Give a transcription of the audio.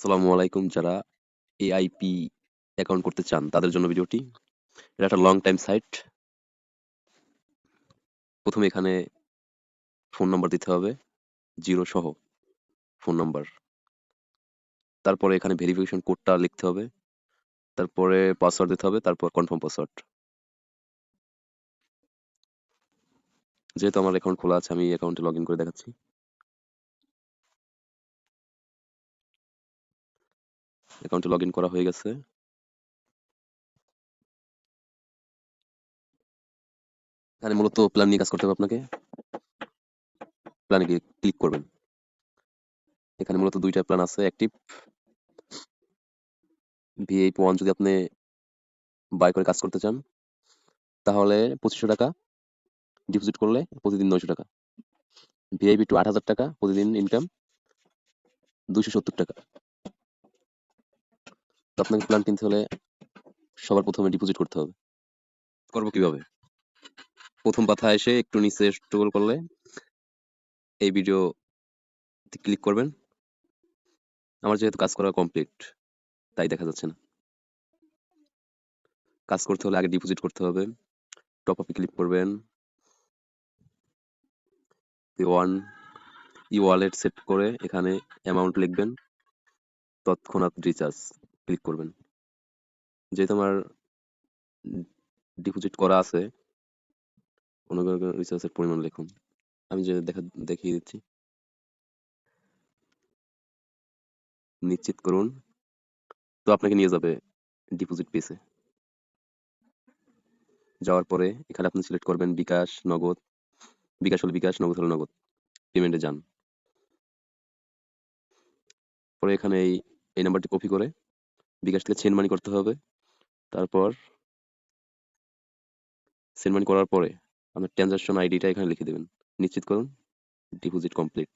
আসসালামু আলাইকুম। যারা এআইপি অ্যাকাউন্ট করতে চান তাদের জন্য ভিডিওটি। এটা একটা লং টাইম সাইট। প্রথমে এখানে ফোন নাম্বার দিতে হবে, 0 সহ ফোন নাম্বার। তারপরে এখানে ভেরিফিকেশন কোডটা লিখতে হবে। তারপরে পাসওয়ার্ড দিতে হবে, তারপর কনফার্ম পাসওয়ার্ড। যেহেতু আমার অ্যাকাউন্ট খোলা আছে, আমি অ্যাকাউন্টে লগইন করে দেখাচ্ছি। অ্যাকাউন্টে লগইন করা হয়ে গেছে। এখানে মূলত প্ল্যান নিয়ে কাজ করতে হবে আপনাকে। প্ল্যানে গিয়ে ক্লিক করবেন। এখানে মূলত ২ টা প্ল্যান আছে অ্যাক্টিভ। ভিআইপি 1 যদি আপনি বাই করে কাজ করতে চান, তাহলে ৳২৫০০ ডিপোজিট করলে প্রতিদিন ৳৯০০। ভিআইপি 2 ৳৮,০০০ প্রতিদিন ইনকাম ৳২৭০। তো আপনাকে প্ল্যান কিনতে হলে সবার প্রথমে ডিপোজিট করতে হবে। করবো কিভাবে? প্রথম পাতায় এসে একটু নিচে স্ক্রল করলে এই ভিডিওতে ক্লিক করবেন। আমার যেহেতু কাজ করা কমপ্লিট, তাই দেখা যাচ্ছে না। কাজ করতে হলে আগে ডিপোজিট করতে হবে। টপ আপে ক্লিক করবেন। ওয়ান ই-ওয়ালেট সেট করে এখানে অ্যামাউন্ট লিখবেন। তৎক্ষণাৎ রিচার্জ ক্লিক করবেন। যেহেতু আমার ডিপোজিট করা আছে, অনুগ্রহ করে রিচার্জের পরিমাণ লিখুন। আমি যে দেখিয়ে দিচ্ছি। নিশ্চিত করুন। তো আপনাকে নিয়ে যাবে ডিপোজিট পেজে। যাওয়ার পরে এখানে আপনি সিলেক্ট করবেন বিকাশ, নগদ। বিকাশ হলে বিকাশ, নগদ হলে নগদ। পেমেন্টে যান। পরে এখানে এই নাম্বারটি কপি করে বিকাশ থেকে সেন্ড মানি করতে হবে। তারপর সেন্ড মানি করার পরে আপনার ট্রানজাকশন আইডিটা এখানে লিখে দেবেন। নিশ্চিত করুন ডিপোজিট কমপ্লিট।